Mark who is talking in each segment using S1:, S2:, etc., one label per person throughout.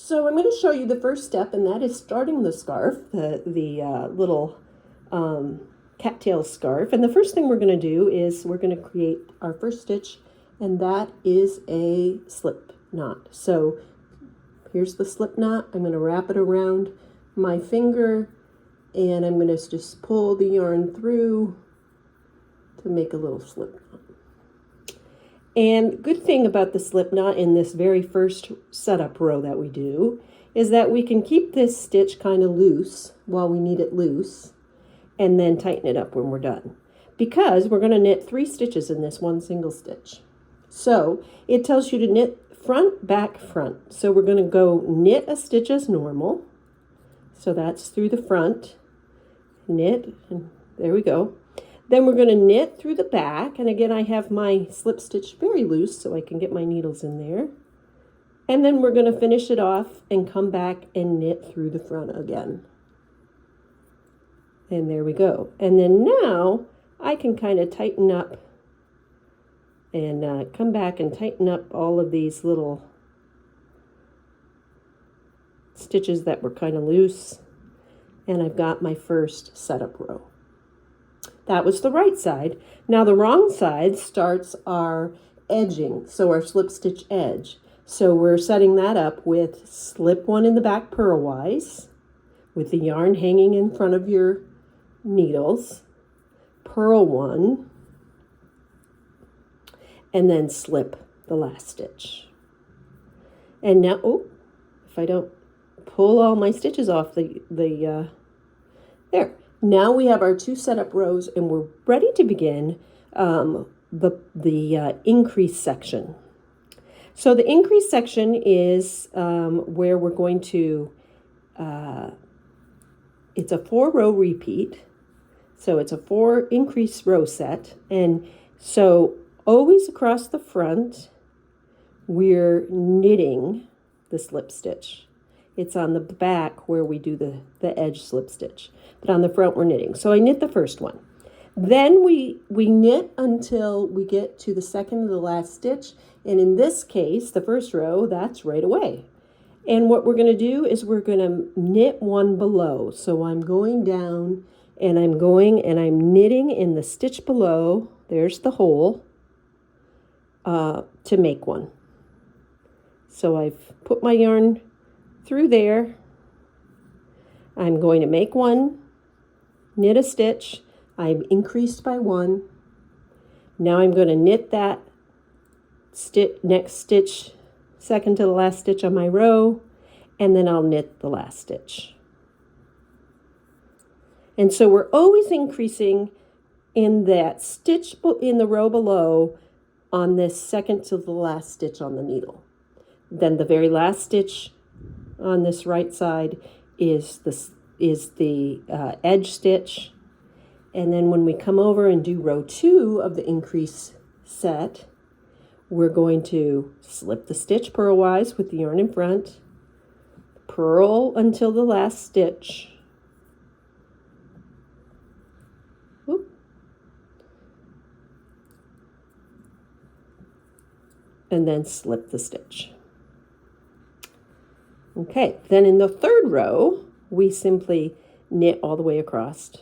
S1: So I'm going to show you the first step, and that is starting the scarf, the little cattail scarf. And the first thing we're going to do is we're going to create our first stitch, and that is a slip knot. So here's the slip knot. I'm going to wrap it around my finger, and I'm going to just pull the yarn through to make a little slip knot. And good thing about the slip knot in this very first setup row that we do is that we can keep this stitch kind of loose while we need it loose, and then tighten it up when we're done. Because we're going to knit 3 stitches in this one single stitch. So it tells you to knit front, back, front. So we're going to go knit a stitch as normal. So that's through the front, knit, and there we go. Then we're going to knit through the back, and again I have my slip stitch very loose so I can get my needles in there. And then we're going to finish it off and come back and knit through the front again. And there we go. And then now I can kind of tighten up and come back and tighten up all of these little stitches that were kind of loose. And I've got my first setup row. That was the right side. Now the wrong side starts our edging, so our slip stitch edge. So we're setting that up with slip 1 in the back purlwise, with the yarn hanging in front of your needles, purl 1, and then slip the last stitch. And now, oh, if I don't pull all my stitches off there. Now we have our 2 setup rows, and we're ready to begin the increase section. So the increase section is where we're going to, it's a 4-row repeat. So it's a 4 increase row set. And so always across the front, we're knitting the slip stitch. It's on the back where we do the edge slip stitch. But on the front, we're knitting. So I knit the first one. Then we knit until we get to the second to the last stitch. And in this case, the first row, that's right away. And what we're going to do is we're going to knit 1 below. So I'm going down and I'm knitting in the stitch below. There's the hole to make one. So I've put my yarn through there. I'm going to make 1, knit a stitch. I'm increased by 1. Now I'm going to knit that next stitch, second to the last stitch on my row, and then I'll knit the last stitch. And so we're always increasing in that stitch in the row below on this second to the last stitch on the needle. Then the very last stitch on this right side is the edge stitch. And then when we come over and do row 2 of the increase set, we're going to slip the stitch purlwise with the yarn in front, purl until the last stitch, and then slip the stitch. Okay, then in the third row, we simply knit all the way across.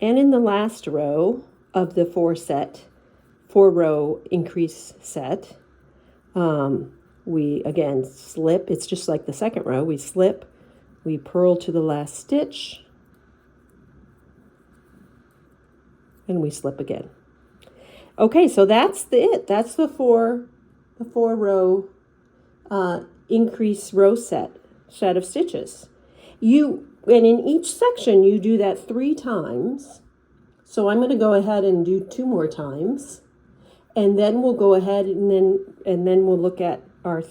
S1: And in the last row of the 4-row increase set, we again slip. It's just like the second row. We slip, we purl to the last stitch, and we slip again. Okay, so that's it. That's the 4-row increase row set of stitches. And in each section, you do that 3 times. So I'm going to go ahead and do 2 more times. And then we'll go ahead and then we'll look at our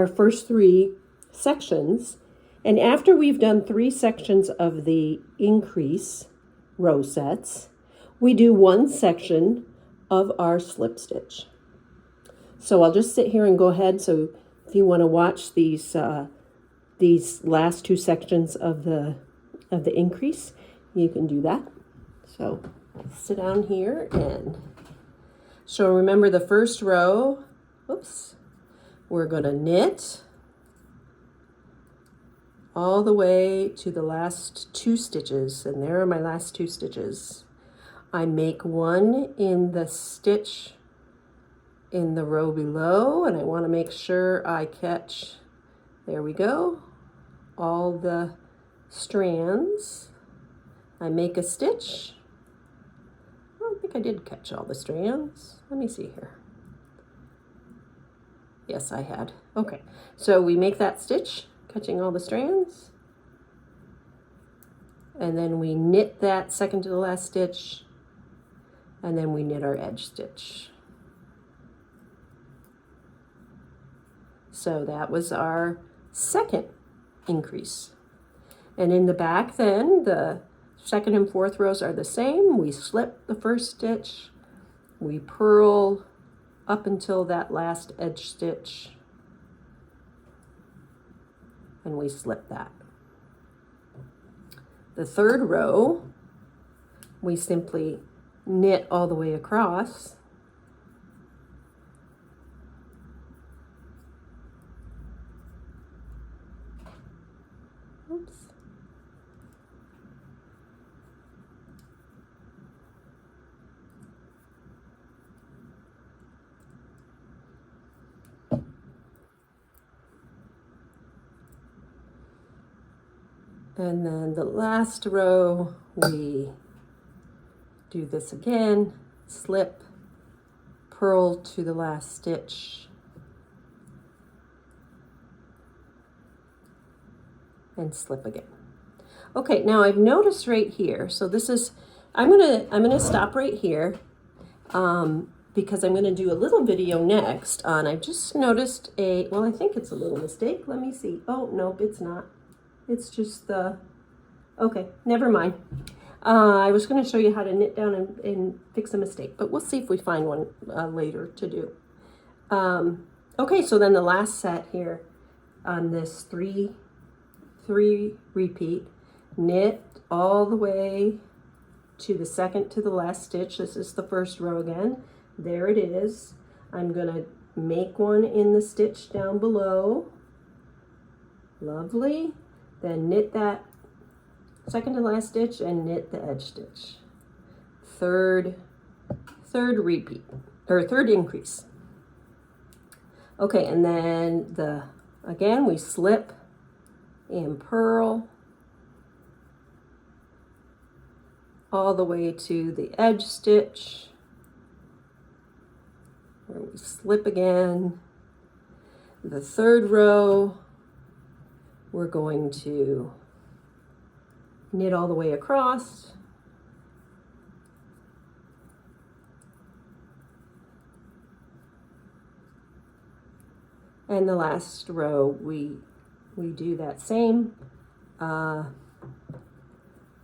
S1: first 3 sections. And after we've done 3 sections of the increase row sets, we do 1 section of our slip stitch. So I'll just sit here and go ahead. So if you want to watch these these last two sections of the increase, you can do that. So sit down here, and so remember the first row, oops, we're going to knit all the way to the last two stitches, and there are my last two stitches. I make one in the stitch in the row below, and I want to make sure I catch, there we go, all the strands. I make a stitch. I don't think I did catch all the strands. Let me see here. Yes, I had. Okay, so we make that stitch, catching all the strands, and then we knit that second to the last stitch, and then we knit our edge stitch. So that was our second increase. And in the back then, the second and fourth rows are the same. We slip the first stitch, we purl up until that last edge stitch, and we slip that. The third row, we simply knit all the way across, oops, and then the last row, we do this again, slip, purl to the last stitch, and slip again. Okay, now I've noticed right here, so this is, I'm gonna stop right here because I'm gonna do a little video next on, I've just noticed well, I think it's a little mistake. Let me see. Oh, nope, it's not. It's just the, okay, never mind. I was going to show you how to knit down and fix a mistake, but we'll see if we find one later to do. Okay, so then the last set here on this three repeat, knit all the way to the second to the last stitch. This is the first row again. There it is. I'm going to make one in the stitch down below. Lovely. Then knit that second to last stitch and knit the edge stitch. Third repeat, or third increase. Okay, and then again we slip and purl all the way to the edge stitch, where we slip again. The third row, we're going to knit all the way across, and the last row we do that same,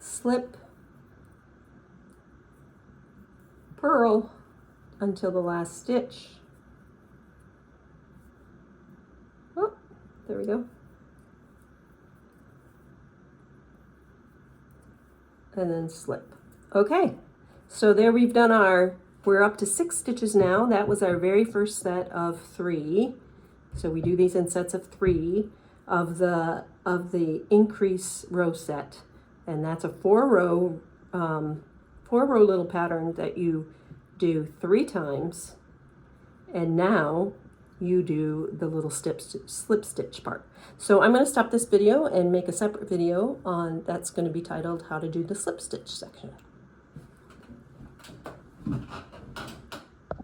S1: slip, purl until the last stitch. Oh, there we go. And then slip. Okay, so there we've done we're up to 6 stitches now. That was our very first set of 3. So we do these in sets of 3 of the increase row set. And that's a 4-row little pattern that you do 3 times. And now you do the little slip stitch part. So I'm going to stop this video and make a separate video on that's going to be titled How to Do the Slip Stitch section.